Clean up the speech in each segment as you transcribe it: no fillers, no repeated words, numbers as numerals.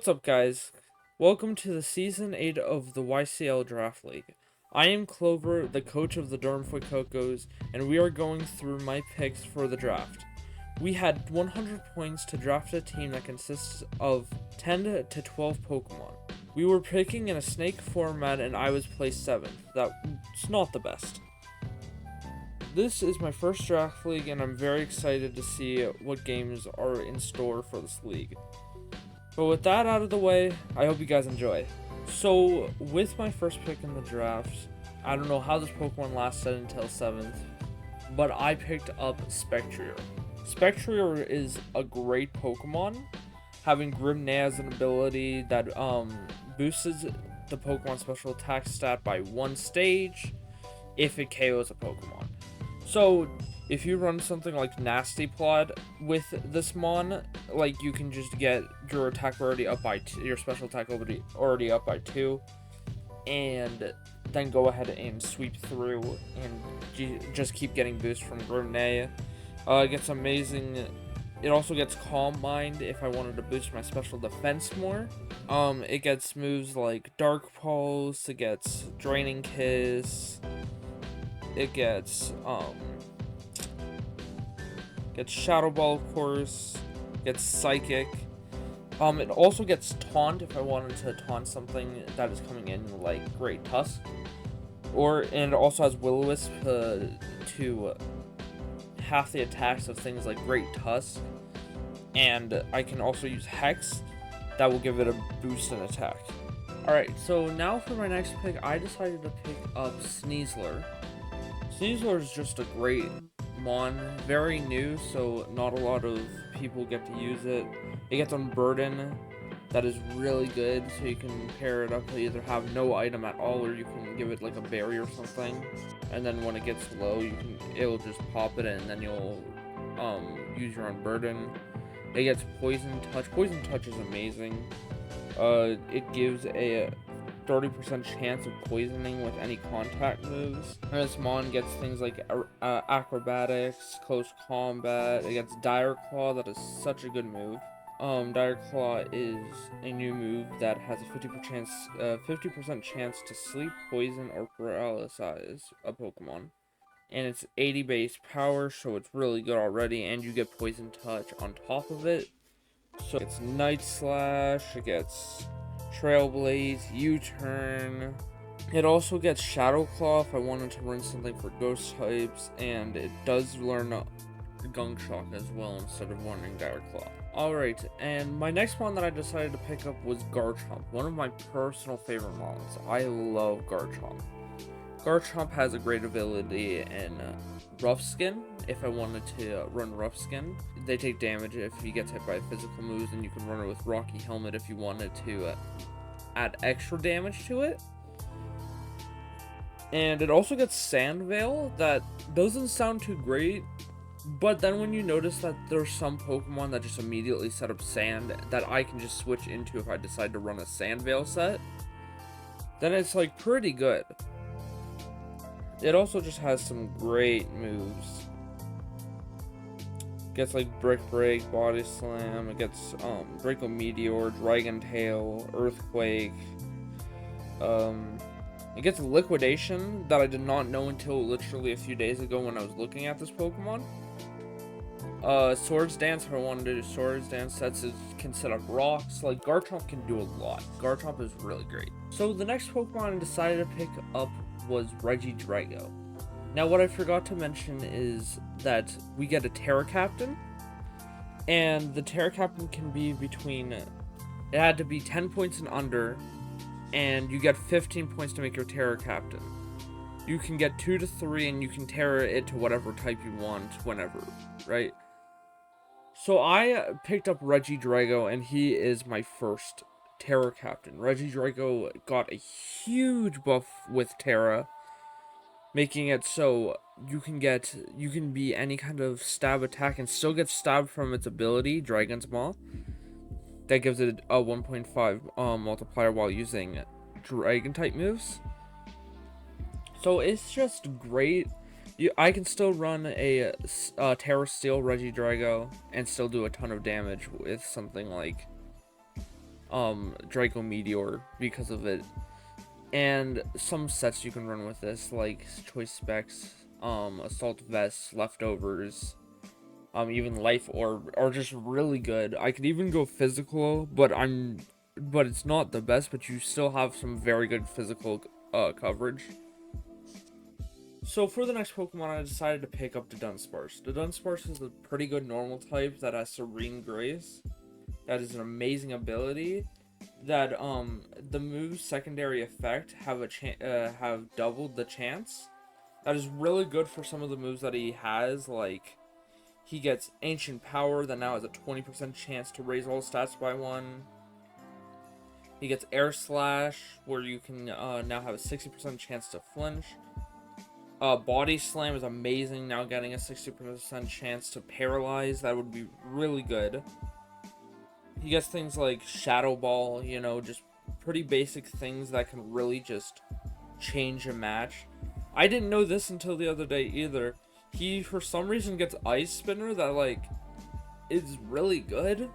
What's up, guys? Welcome to the Season 8 of the YCL Draft League. I am Clover, the coach of the Durham Fuecocos, and we are going through my picks for the draft. We had 100 points to draft a team that consists of 10 to 12 Pokemon. We were picking in a snake format and I was placed 7th. That's not the best. This is my first draft league and I'm very excited to see what games are in store for this league. But with that out of the way, I hope you guys enjoy. So, with my first pick in the draft, I don't know how this Pokemon lasted until 7th, but I picked up Spectrier. Spectrier is a great Pokemon, having Grimnay as an ability that boosts the Pokemon special attack stat by 1 stage if it KOs a Pokemon. So, if you run something like Nasty Plot with this Mon, like you can just get your attack already up by 2, your special attack already up by 2, and then go ahead and sweep through and just keep getting boosts from Grenade. It gets amazing. It also gets Calm Mind if I wanted to boost my special defense more. It gets moves like Dark Pulse. It gets Draining Kiss. It gets Shadow Ball, of course. Gets Psychic. It also gets Taunt if I wanted to taunt something that is coming in, like Great Tusk. And it also has Will-O-Wisp to half the attacks of things like Great Tusk. And I can also use Hex. That will give it a boost in attack. Alright, so now for my next pick, I decided to pick up Sneasler. Sneasler is just a great Mon, very new, so not a lot of people get to use it. It gets Unburden, that is really good, so you can pair it up to either have no item at all, or you can give it like a berry or something, and then when it gets low, it'll just pop it, and then you'll use your Unburden. It gets Poison Touch. Poison Touch is amazing. It gives a 30% chance of poisoning with any contact moves. And this Mon gets things like acrobatics, close combat. It gets Dire Claw, that is such a good move. Dire Claw is a new move that has a 50% chance to sleep, poison, or paralyze a Pokemon. And it's 80 base power, so it's really good already, and you get Poison Touch on top of it. So it's Night Slash, it gets Trailblaze, U-Turn. It also gets Shadow Claw if I wanted to run something for ghost types, and it does learn Gunk Shock as well instead of learning Dire Claw. Alright, and my next one that I decided to pick up was Garchomp, one of my personal favorite mons. I love Garchomp. Garchomp has a great ability in Rough Skin. If I wanted to run Rough Skin, they take damage if he gets hit by physical moves, and you can run it with Rocky Helmet if you wanted to add extra damage to it. And it also gets Sand Veil. That doesn't sound too great, but then when you notice that there's some Pokemon that just immediately set up Sand that I can just switch into if I decide to run a Sand Veil set, then it's like pretty good. It also just has some great moves. It gets like Brick Break, Body Slam. It gets Draco Meteor, Dragon Tail, Earthquake. It gets Liquidation that I did not know until literally a few days ago when I was looking at this Pokemon. Swords Dance, if I wanted to do Swords Dance sets, it can set up rocks. Like, Garchomp can do a lot. Garchomp is really great. So the next Pokemon I decided to pick up was Regidrago. Now, what I forgot to mention is that we get a Terra Captain, and the Terra Captain can be between, it had to be 10 points and under, and you get 15 points to make your Terra Captain. You can get 2 to 3, and you can Terra it to whatever type you want, whenever, right? So I picked up Regidrago, and he is my first Terra Captain. Regidrago got a huge buff with Terra, making it so you can be any kind of stab attack and still get stabbed from its ability, Dragon's Maw. That gives it a 1.5 multiplier while using Dragon type moves. So it's just great. I can still run a Terra Steel Regidrago and still do a ton of damage with something like Draco Meteor because of it. And some sets you can run with this, like Choice Specs, Assault Vests, Leftovers, even Life Orb are just really good. I could even go physical, but it's not the best, but you still have some very good physical coverage. So for the next Pokemon, I decided to pick up the Dunsparce. The Dunsparce is a pretty good normal type that has Serene Grace. That is an amazing ability. That the move's secondary effect have doubled the chance. That is really good for some of the moves that he has. Like he gets Ancient Power that now has a 20% chance to raise all stats by 1. He gets Air Slash where you can now have a 60% chance to flinch. Body Slam is amazing, now getting a 60% chance to paralyze. That would be really good. He gets things like Shadow Ball, you know, just pretty basic things that can really just change a match. I didn't know this until the other day either. He, for some reason, gets Ice Spinner that, like, is really good.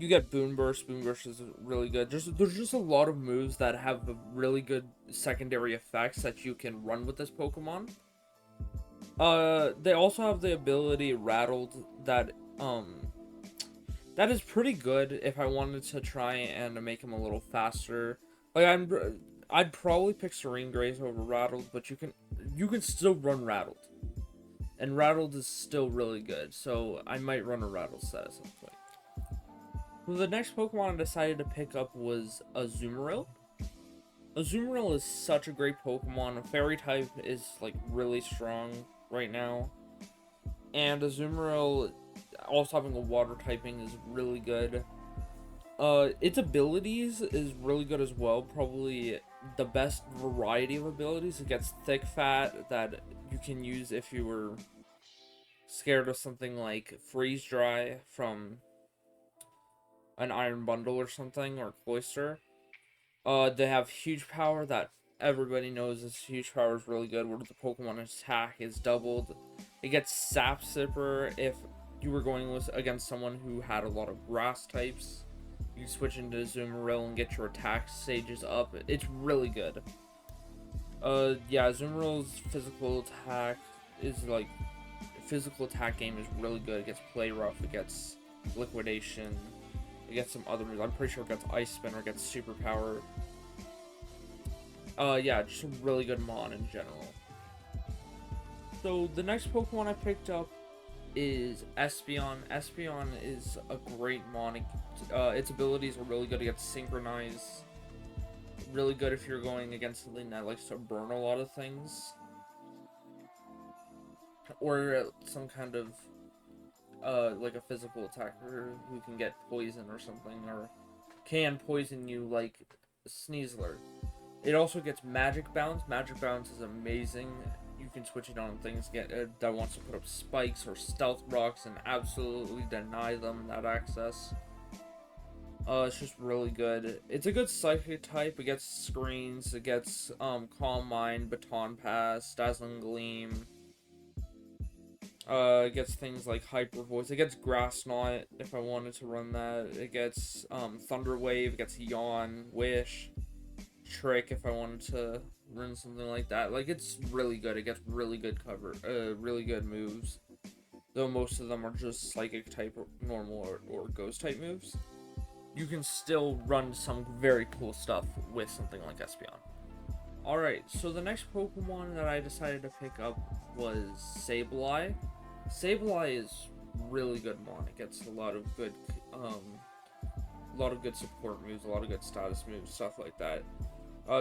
You get Boom Burst. Boom Burst is really good. There's just a lot of moves that have really good secondary effects that you can run with this Pokemon. They also have the ability Rattled that is pretty good if I wanted to try and make him a little faster. Like I'd probably pick Serene Grace over Rattled, but you can still run Rattled. And Rattled is still really good, so I might run a Rattled set at some point. So the next Pokemon I decided to pick up was Azumarill. Azumarill is such a great Pokemon. Fairy type is like really strong right now. And Azumarill also having a water typing is really good. Its abilities is really good as well. Probably the best variety of abilities. It gets Thick Fat that you can use if you were scared of something like Freeze Dry from an Iron Bundle or something, or Cloyster. They have Huge Power that everybody knows is Huge Power is really good, where the Pokemon attack is doubled. It gets Sap Sipper if you were going against someone who had a lot of grass types. You switch into Azumarill and get your attack stages up. It's really good. Yeah, Azumarill's physical attack game is really good. It gets Play Rough, it gets Liquidation, it gets some other moves. I'm pretty sure it gets Ice Spinner, it gets Super Power. Yeah, just a really good mon in general. So the next Pokemon I picked up is Espeon. Espeon is a great mon. Its abilities are really good against Synchronize. Really good if you're going against something that likes to burn a lot of things. Or some kind of, like a physical attacker who can get poison or something, or can poison you like Sneasler. It also gets Magic Bounce. Magic Bounce is amazing. You can switch it on things that wants to put up spikes or stealth rocks and absolutely deny them that access. It's just really good. It's a good Psychic type. It gets Screens. It gets Calm Mind, Baton Pass, Dazzling Gleam. It gets things like Hyper Voice. It gets Grass Knot if I wanted to run that. It gets Thunder Wave. It gets Yawn, Wish, Trick if I wanted to run something like that. Like, it's really good. It gets really good really good moves. Though most of them are just Psychic type, normal, or Ghost type moves. You can still run some very cool stuff with something like Espeon. Alright, so the next Pokemon that I decided to pick up was Sableye. Sableye is really good mon. It gets a lot of good support moves, a lot of good status moves, stuff like that.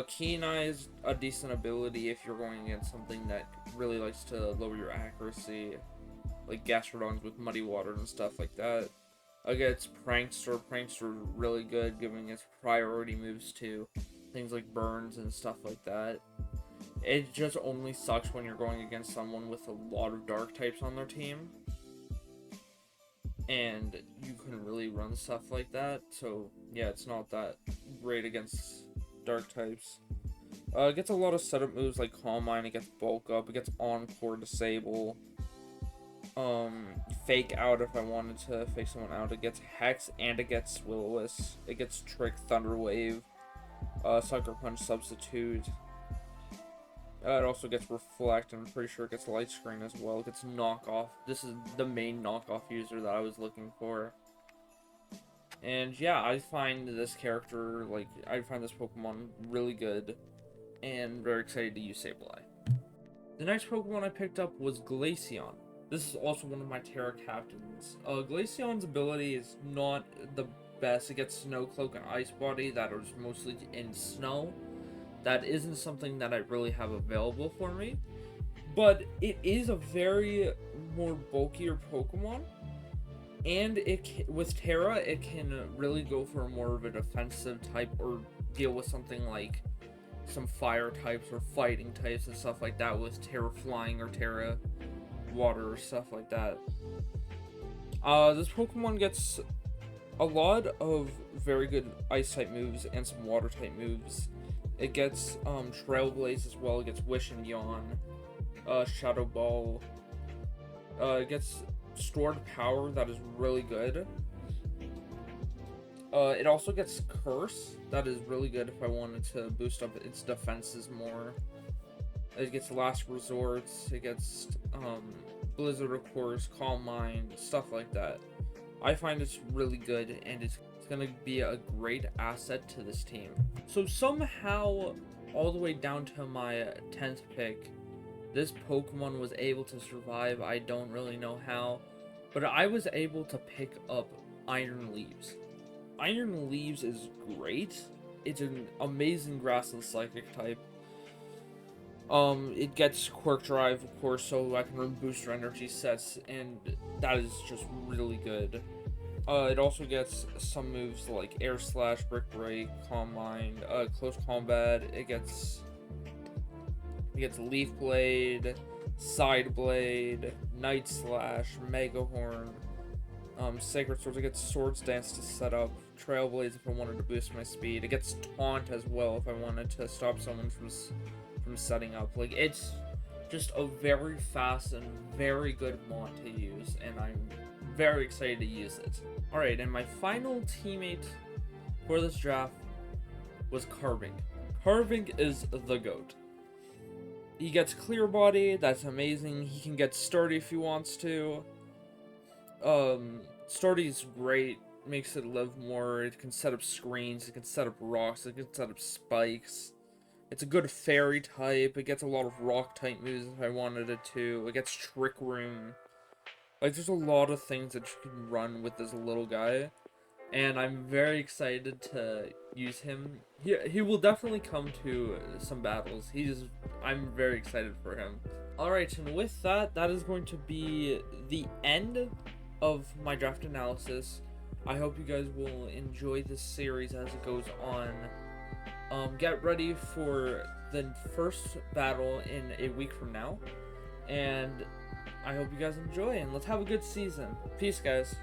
Keen Eye is a decent ability if you're going against something that really likes to lower your accuracy, like Gastrodons with Muddy Water and stuff like that. Against Prankster, Prankster really good, giving its priority moves to things like Burns and stuff like that. It just only sucks when you're going against someone with a lot of Dark types on their team, and you couldn't really run stuff like that. So yeah, it's not that great against Dark types. It gets a lot of setup moves like Calm Mind. It gets Bulk Up. It gets Encore, Disable. Fake Out if I wanted to fake someone out. It gets Hex and it gets Will-O-Wisp. It gets Trick, Thunder Wave, Sucker Punch, Substitute. It also gets Reflect, and I'm pretty sure it gets Light Screen as well. It gets Knockoff. This is the main knockoff user that I was looking for. And yeah, I find this character, like, I find this Pokemon really good, and very excited to use Sableye. The next Pokemon I picked up was Glaceon. This is also one of my Terra Captains. Glaceon's ability is not the best. It gets Snow Cloak and Ice Body that are mostly in snow. That isn't something that I really have available for me. But it is a very more bulkier Pokemon. And with Terra, it can really go for more of a defensive type or deal with something like some fire types or fighting types and stuff like that with Terra Flying or Terra Water or stuff like that. This Pokemon gets a lot of very good Ice type moves and some Water type moves. It gets Trailblaze as well. It gets Wish and Yawn, Shadow Ball. It gets Stored Power that is really good. It also gets Curse that is really good if I wanted to boost up its defenses more. It gets Last Resorts. It gets Blizzard, of course, Calm Mind, stuff like that. I find it's really good, and it's going to be a great asset to this team. So somehow, all the way down to my 10th pick, this Pokemon was able to survive. I don't really know how, but I was able to pick up Iron Leaves. Iron Leaves is great. It's an amazing Grass and Psychic type. It gets Quirk Drive, of course, so I can run booster energy sets, and that is just really good. It also gets some moves like Air Slash, Brick Break, Calm Mind, Close Combat. It gets Leaf Blade, Side Blade, Night Slash, Mega Horn, Sacred Swords. It gets Swords Dance to set up, Trailblaze if I wanted to boost my speed. It gets Taunt as well if I wanted to stop someone from setting up. Like, it's just a very fast and very good mod to use, and I'm very excited to use it. Alright, and my final teammate for this draft was Carving. Carving is the GOAT. He gets Clear Body, that's amazing. He can get Sturdy if he wants to. Sturdy's great, makes it live more. It can set up screens, it can set up rocks, it can set up spikes. It's a good Fairy type. It gets a lot of Rock type moves if I wanted it to. It gets Trick Room. Like, there's a lot of things that you can run with this little guy, and I'm very excited to use him. He will definitely come to some battles. I'm very excited for him. Alright, and with that, that is going to be the end of my draft analysis. I hope you guys will enjoy this series as it goes on. Get ready for the first battle in a week from now, and I hope you guys enjoy, and let's have a good season. Peace, guys.